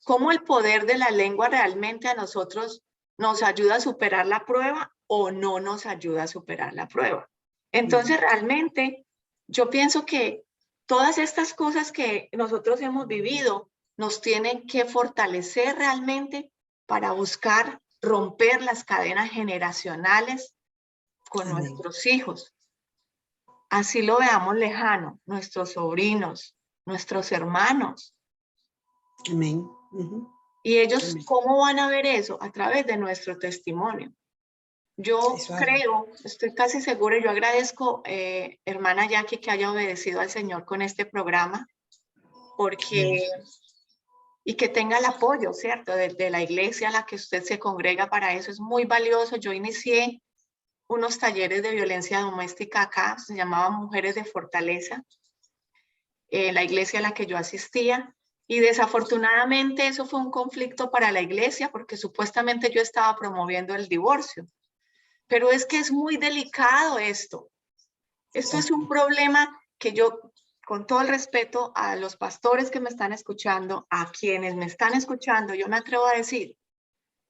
Cómo el poder de la lengua realmente a nosotros nos ayuda a superar la prueba o no nos ayuda a superar la prueba. Entonces, realmente, yo pienso que todas estas cosas que nosotros hemos vivido nos tienen que fortalecer realmente para buscar romper las cadenas generacionales con nuestros hijos. Así lo veamos lejano, nuestros sobrinos, nuestros hermanos. Amén. Y ellos, ¿cómo van a ver eso? A través de nuestro testimonio. Yo creo, estoy casi segura, yo agradezco, hermana Jackie, que haya obedecido al Señor con este programa, porque y que tenga el apoyo, ¿cierto? De la iglesia a la que usted se congrega para eso. Es muy valioso. Yo inicié unos talleres de violencia doméstica acá, se llamaban Mujeres de Fortaleza, la iglesia a la que yo asistía. Y desafortunadamente eso fue un conflicto para la iglesia porque supuestamente yo estaba promoviendo el divorcio. Pero es que es muy delicado esto. Esto es un problema que yo, con todo el respeto a los pastores que me están escuchando, a quienes me están escuchando, yo me atrevo a decir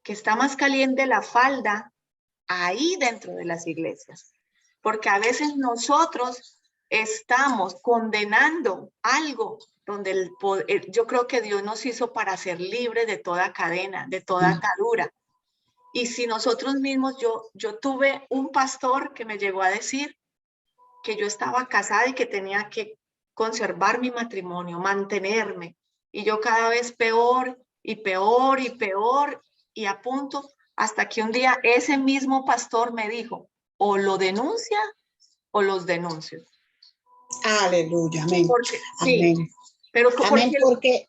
que está más caliente la falda ahí dentro de las iglesias. Porque a veces nosotros estamos condenando algo donde yo creo que Dios nos hizo para ser libres de toda cadena, de toda atadura. Y si nosotros mismos, yo tuve un pastor que me llegó a decir que yo estaba casada y que tenía que conservar mi matrimonio, mantenerme. Y yo cada vez peor y peor y peor y a punto hasta que un día ese mismo pastor me dijo, o lo denuncia o los denuncio. Aleluya, amén. Porque, amén. Sí, pero amén, porque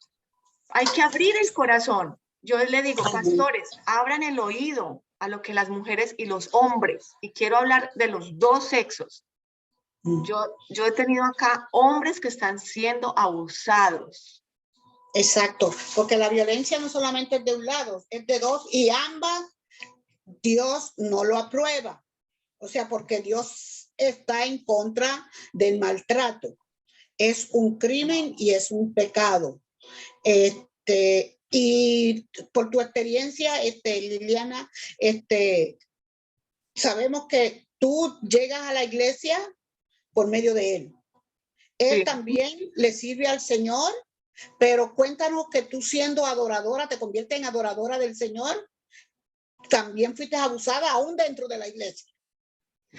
hay que abrir el corazón. Yo le digo, amén. Pastores, abran el oído a lo que las mujeres y los hombres, y quiero hablar de los dos sexos. Yo he tenido acá hombres que están siendo abusados. Exacto, porque la violencia no solamente es de un lado, es de dos y ambas Dios no lo aprueba. O sea, porque Dios está en contra del maltrato. Es un crimen y es un pecado. Y por tu experiencia, Liliana, sabemos que tú llegas a la iglesia por medio de él. Él Sí. también le sirve al Señor, pero cuéntanos que tú siendo adoradora, te conviertes en adoradora del Señor, también fuiste abusada aún dentro de la iglesia.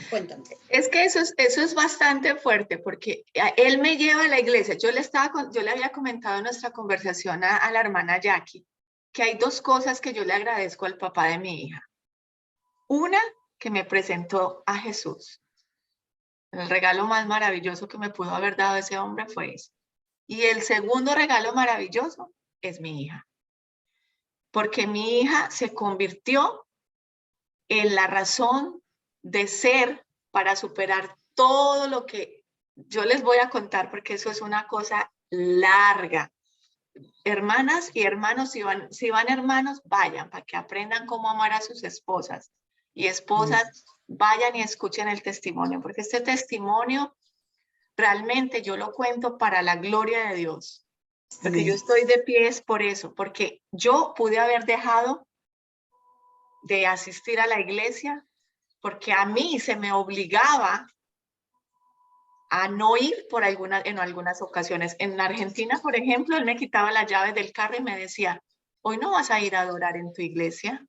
Cuéntame. Es que eso es bastante fuerte porque él me lleva a la iglesia. Yo le había comentado en nuestra conversación a la hermana Jackie que hay dos cosas que yo le agradezco al papá de mi hija. Una, que me presentó a Jesús. El regalo más maravilloso que me pudo haber dado ese hombre fue eso. Y el segundo regalo maravilloso es mi hija. Porque mi hija se convirtió en la razón de ser para superar todo lo que yo les voy a contar, porque eso es una cosa larga. Hermanas y hermanos, si van hermanos, vayan para que aprendan cómo amar a sus esposas. Y esposas, vayan y escuchen el testimonio, porque este testimonio realmente yo lo cuento para la gloria de Dios. Porque yo estoy de pies por eso, porque yo pude haber dejado de asistir a la iglesia porque a mí se me obligaba a no ir en algunas ocasiones. En Argentina, por ejemplo, él me quitaba las llaves del carro y me decía, hoy no vas a ir a adorar en tu iglesia,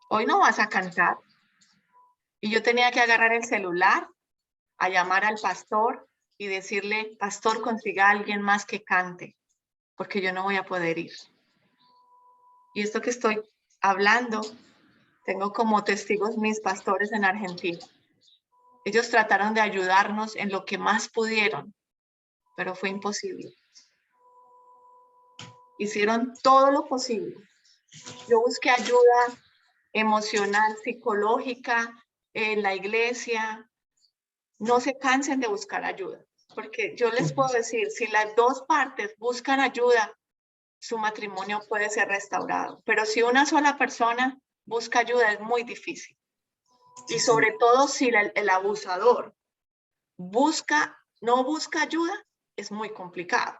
hoy no vas a cantar. Y yo tenía que agarrar el celular, a llamar al pastor y decirle, pastor, consiga a alguien más que cante, porque yo no voy a poder ir. Y esto que estoy hablando, tengo como testigos mis pastores en Argentina. Ellos trataron de ayudarnos en lo que más pudieron, pero fue imposible. Hicieron todo lo posible. Yo busqué ayuda emocional, psicológica en la iglesia. No se cansen de buscar ayuda, porque yo les puedo decir, si las dos partes buscan ayuda, su matrimonio puede ser restaurado. Pero si una sola persona busca ayuda, es muy difícil. Y sobre todo si el abusador no busca ayuda, es muy complicado.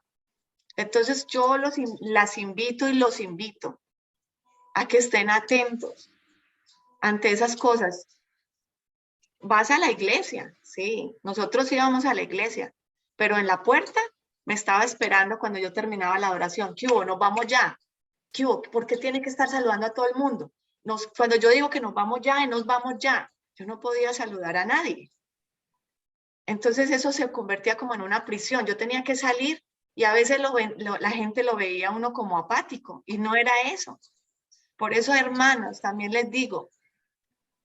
Entonces yo las invito y los invito a que estén atentos ante esas cosas. Vas a la iglesia, sí, nosotros íbamos a la iglesia, pero en la puerta me estaba esperando cuando yo terminaba la adoración. ¿Qué hubo? Nos vamos ya. ¿Qué hubo? ¿Por qué tiene que estar saludando a todo el mundo? Cuando yo digo que nos vamos ya, nos vamos ya. Yo no podía saludar a nadie. Entonces eso se convertía como en una prisión. Yo tenía que salir y a veces la gente lo veía uno como apático y no era eso. Por eso, hermanos, también les digo,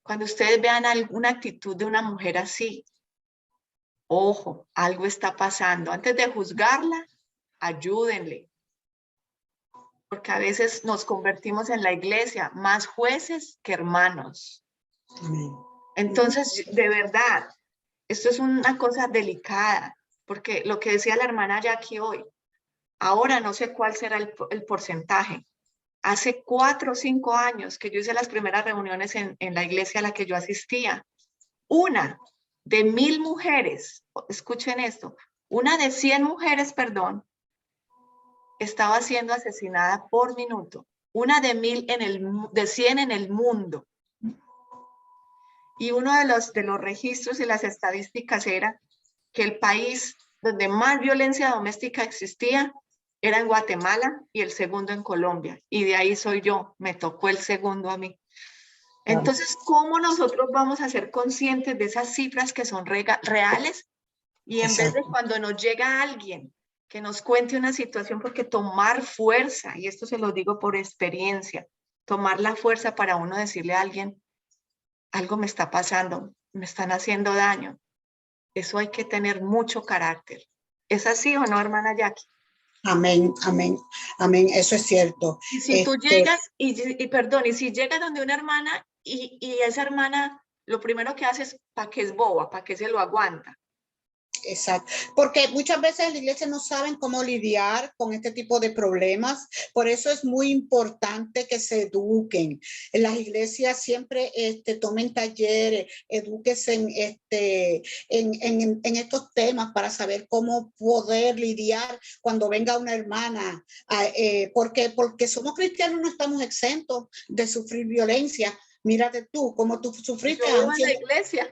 cuando ustedes vean alguna actitud de una mujer así, ojo, algo está pasando. Antes de juzgarla, ayúdenle. porque a veces nos convertimos en la iglesia más jueces que hermanos. Amén. Entonces, de verdad, esto es una cosa delicada, porque lo que decía la hermana Jackie hoy, ahora no sé cuál será el porcentaje. Hace 4 o 5 años que yo hice las primeras reuniones en la iglesia a la que yo asistía, una de 1000 mujeres, escuchen esto, una de 100 mujeres, perdón, estaba siendo asesinada por minuto. Una de 1000 de 100 en el mundo. Y uno de los registros y las estadísticas era que el país donde más violencia doméstica existía era en Guatemala y el segundo en Colombia. Y de ahí soy yo, me tocó el segundo a mí. Entonces, ¿cómo nosotros vamos a ser conscientes de esas cifras que son reales? Y en vez de cuando nos llega alguien que nos cuente una situación, porque tomar fuerza, y esto se lo digo por experiencia, tomar la fuerza para uno decirle a alguien, algo me está pasando, me están haciendo daño. Eso hay que tener mucho carácter. ¿Es así o no, hermana Jackie? Amén, amén, amén, eso es cierto. Y si tú llegas, perdón, y si llegas donde una hermana y esa hermana lo primero que hace es, ¿para qué es boba? ¿Para qué se lo aguanta? Exacto, porque muchas veces en la iglesia no saben cómo lidiar con este tipo de problemas, por eso es muy importante que se eduquen. En las iglesias siempre tomen talleres, edúquense en estos temas para saber cómo poder lidiar cuando venga una hermana, porque somos cristianos, no estamos exentos de sufrir violencia. Mírate tú, cómo tú sufriste. Yo iba a la iglesia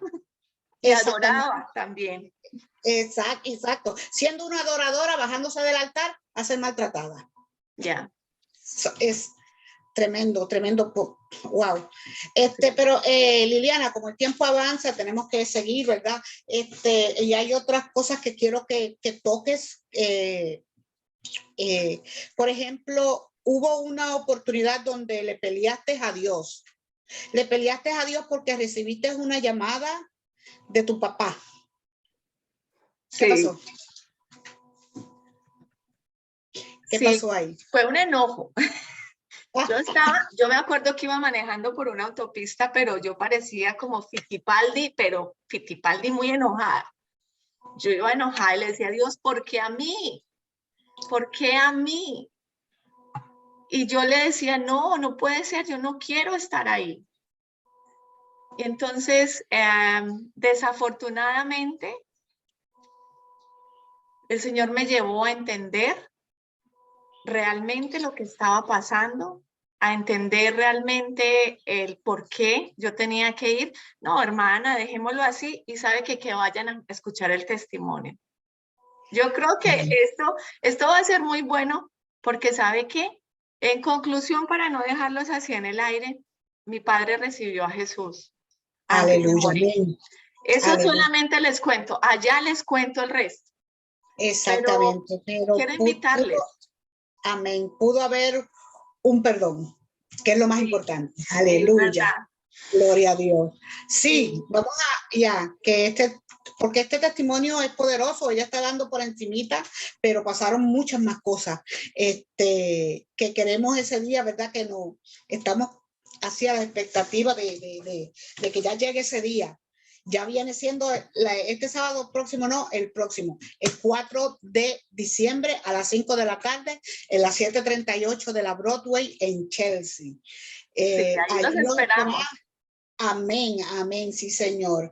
y adoraba también. Exacto. Siendo una adoradora, bajándose del altar a ser maltratada. Ya. Es tremendo. Wow. Pero Liliana, como el tiempo avanza, tenemos que seguir, ¿verdad? Y hay otras cosas que quiero que toques. Por ejemplo, hubo una oportunidad donde le peleaste a Dios. Le peleaste a Dios porque recibiste una llamada de tu papá. ¿Qué pasó? ¿Qué pasó ahí? Fue un enojo. Yo me acuerdo que iba manejando por una autopista, pero yo parecía como Fittipaldi, pero Fittipaldi muy enojada. Yo iba enojada y le decía a Dios, ¿por qué a mí? ¿Por qué a mí? Y yo le decía, no puede ser, yo no quiero estar ahí. Y entonces, desafortunadamente, el Señor me llevó a entender realmente lo que estaba pasando, a entender realmente el por qué yo tenía que ir. No, hermana, dejémoslo así y sabe que vayan a escuchar el testimonio. Yo creo que esto va a ser muy bueno porque sabe que, en conclusión, para no dejarlos así en el aire, mi padre recibió a Jesús. Aleluya. Eso solamente les cuento. Allá les cuento el resto. Exactamente. Pero quiero invitarles. Amén. Pudo haber un perdón, que es lo más importante. Aleluya. Gloria a Dios. Sí, vamos porque este testimonio es poderoso, ella está dando por encimita, pero pasaron muchas más cosas que queremos ese día, ¿verdad? Que no estamos hacia la expectativa de que ya llegue ese día. Ya viene siendo este sábado próximo, no, el próximo, el 4 de diciembre a las 5 de la tarde en la 738 de la Broadway en Chelsea. Ahí los esperamos. Amén, sí, Señor.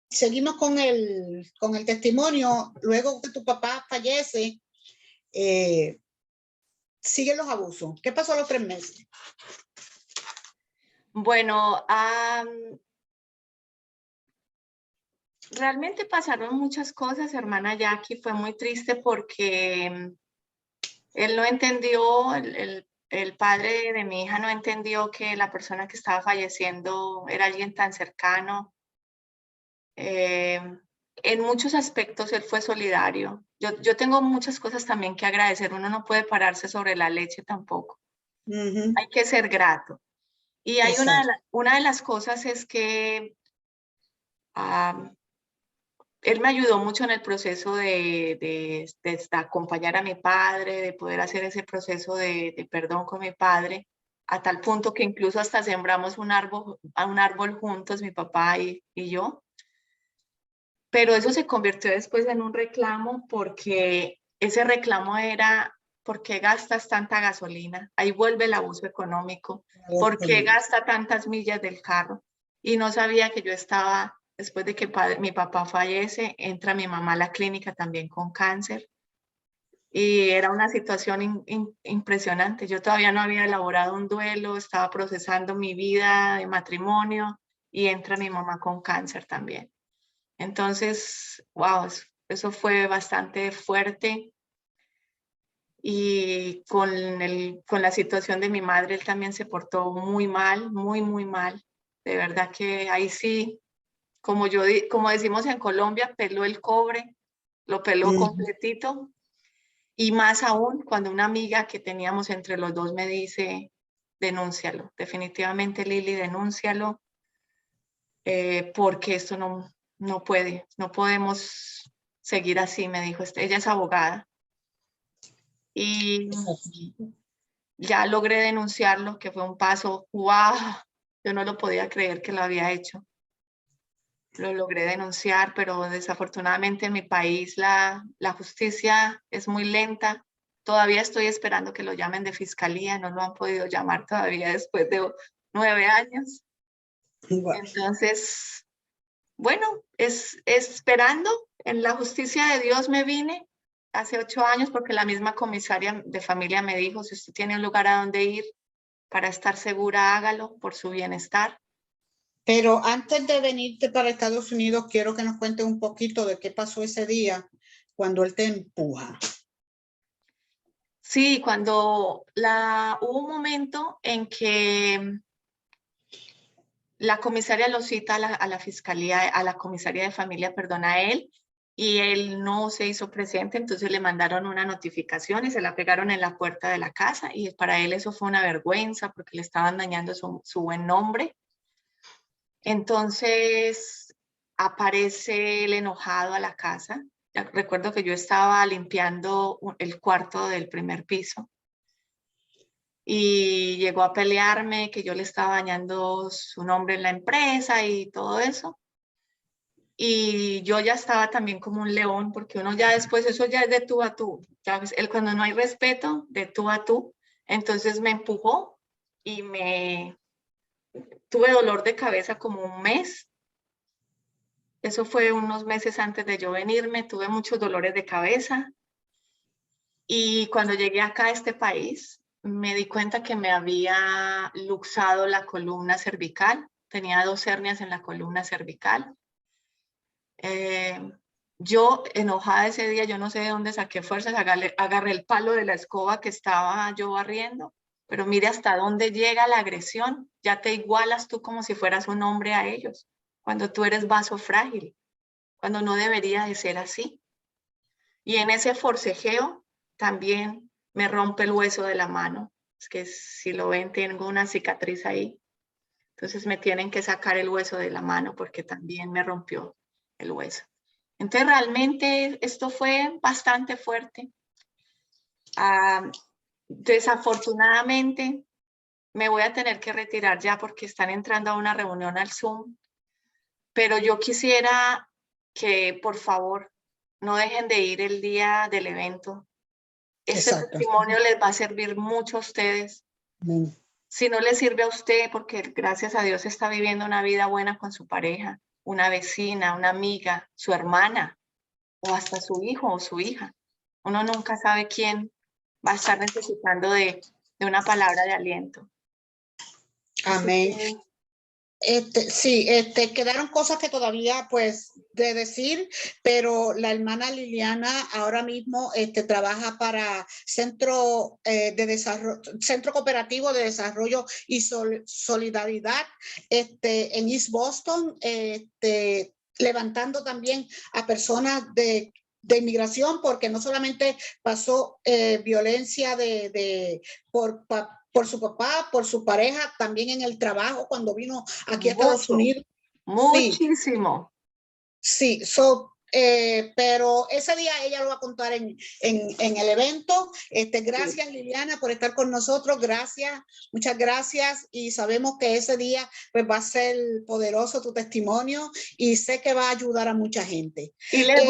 Seguimos con el testimonio. Luego que tu papá fallece, siguen los abusos. ¿Qué pasó a los 3 meses? Bueno, realmente pasaron muchas cosas, hermana Jackie. Fue muy triste porque él no entendió, el padre de mi hija no entendió que la persona que estaba falleciendo era alguien tan cercano. En muchos aspectos él fue solidario. Yo tengo muchas cosas también que agradecer. Uno no puede pararse sobre la leche tampoco. Hay que ser grato. Y hay una de las cosas es que él me ayudó mucho en el proceso de acompañar a mi padre, de poder hacer ese proceso de perdón con mi padre, a tal punto que incluso hasta sembramos un árbol juntos, mi papá y yo. Pero eso se convirtió después en un reclamo porque ese reclamo era, ¿por qué gastas tanta gasolina? Ahí vuelve el abuso económico. ¿Por qué gasta tantas millas del carro? Y no sabía que yo estaba, después de que mi papá fallece, entra mi mamá a la clínica también con cáncer. Y era una situación impresionante. Yo todavía no había elaborado un duelo, estaba procesando mi vida de matrimonio y entra mi mamá con cáncer también. Entonces, wow, eso fue bastante fuerte. Y con la situación de mi madre, él también se portó muy mal, muy, muy mal. De verdad que ahí sí, como decimos en Colombia, peló el cobre, lo peló completito. Y más aún cuando una amiga que teníamos entre los dos me dice, denúncialo, definitivamente Lili, denúncialo, porque esto no puede, no podemos seguir así, me dijo. Ella es abogada. Y ya logré denunciarlo, que fue un paso, wow, yo no lo podía creer que lo había hecho. Lo logré denunciar, pero desafortunadamente en mi país la justicia es muy lenta. Todavía estoy esperando que lo llamen de fiscalía, no lo han podido llamar todavía después de 9 años. Entonces, bueno, es esperando. En la justicia de Dios me vine hace 8 años porque la misma comisaria de familia me dijo, si usted tiene un lugar a donde ir para estar segura, hágalo por su bienestar. Pero antes de venirte para Estados Unidos, quiero que nos cuentes un poquito de qué pasó ese día cuando él te empuja. Sí, cuando hubo un momento en que la comisaria lo cita a la fiscalía, a la comisaría de familia, perdón, a él, y él no se hizo presente, entonces le mandaron una notificación y se la pegaron en la puerta de la casa, y para él eso fue una vergüenza porque le estaban dañando su buen nombre. Entonces aparece el enojado a la casa. Recuerdo que yo estaba limpiando el cuarto del primer piso y llegó a pelearme que yo le estaba dañando su nombre en la empresa y todo eso. Y yo ya estaba también como un león, porque uno ya después, eso ya es de tú a tú. Ya ves, cuando no hay respeto, de tú a tú. Entonces me empujó y tuve dolor de cabeza como un mes. Eso fue unos meses antes de yo venirme, tuve muchos dolores de cabeza. Y cuando llegué acá a este país, me di cuenta que me había luxado la columna cervical. Tenía 2 hernias en la columna cervical. Yo, enojada ese día, yo no sé de dónde saqué fuerzas, agarré el palo de la escoba que estaba yo barriendo, pero mire hasta dónde llega la agresión. Ya te igualas tú como si fueras un hombre a ellos, cuando tú eres vaso frágil, cuando no debería de ser así. Y en ese forcejeo también me rompe el hueso de la mano. Es que si lo ven, tengo una cicatriz ahí. Entonces me tienen que sacar el hueso de la mano porque también me rompió el hueso. Entonces realmente esto fue bastante fuerte. Desafortunadamente me voy a tener que retirar ya porque están entrando a una reunión al Zoom. Pero yo quisiera que por favor no dejen de ir el día del evento. Este testimonio les va a servir mucho a ustedes. Si no les sirve a usted, porque gracias a Dios está viviendo una vida buena con su pareja, una vecina, una amiga, su hermana, o hasta su hijo o su hija. Uno nunca sabe quién va a estar necesitando de una palabra de aliento. Amén. Sí, quedaron cosas que todavía pues de decir, pero la hermana Liliana ahora mismo trabaja para Centro Cooperativo de Desarrollo y Solidaridad en East Boston, levantando también a personas de inmigración, porque no solamente pasó violencia por su papá, por su pareja, también en el trabajo cuando vino aquí a Estados Unidos. Muchísimo. Sí, pero ese día ella lo va a contar en el evento. Gracias, Liliana, por estar con nosotros. Gracias, muchas gracias. Y sabemos que ese día pues, va a ser poderoso tu testimonio y sé que va a ayudar a mucha gente. Y les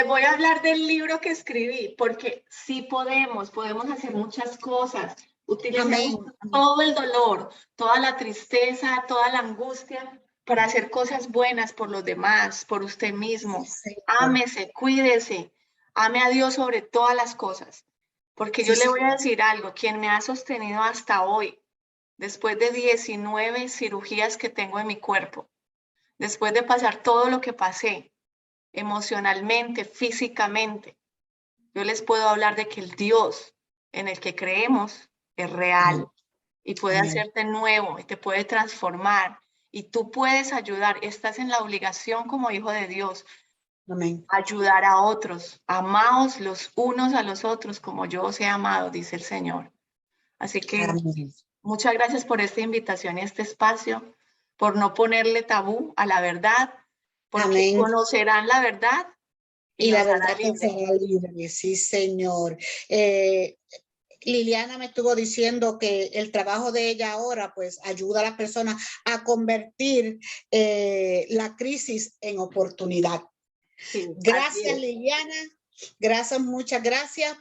voy a hablar del libro que escribí, porque sí podemos hacer muchas cosas. Utilicemos todo el dolor, toda la tristeza, toda la angustia para hacer cosas buenas por los demás, por usted mismo. Sí, ámese, cuídese, ame a Dios sobre todas las cosas. Porque yo le voy a decir algo, quien me ha sostenido hasta hoy, después de 19 cirugías que tengo en mi cuerpo, después de pasar todo lo que pasé, emocionalmente, físicamente, yo les puedo hablar de que el Dios en el que creemos es real y puede hacerte nuevo y te puede transformar y tú puedes ayudar. Estás en la obligación como hijo de Dios. Amén. Ayudar a otros. Amaos los unos a los otros como yo os he amado, dice el Señor. Así que muchas gracias por esta invitación y este espacio, por no ponerle tabú a la verdad, porque conocerán la verdad y la verdad te será libre. Sí, Señor. Liliana me estuvo diciendo que el trabajo de ella ahora pues ayuda a las personas a convertir la crisis en oportunidad. Sí, gracias, Liliana. Gracias, muchas gracias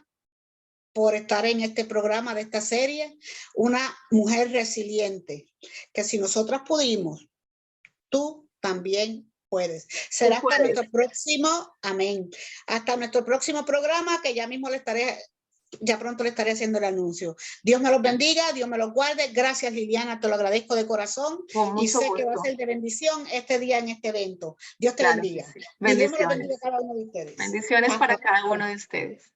por estar en este programa de esta serie. Una mujer resiliente, que si nosotras pudimos, tú también puedes. Será hasta nuestro próximo, amén, hasta nuestro próximo programa, que ya mismo ya pronto le estaré haciendo el anuncio. Dios me los bendiga, Dios me los guarde. Gracias, Liliana, te lo agradezco de corazón. Y sé que va a ser de bendición este día en este evento. Dios te bendiga. Sí. Y Dios me los bendiga a cada uno de ustedes. Bendiciones para cada uno de ustedes.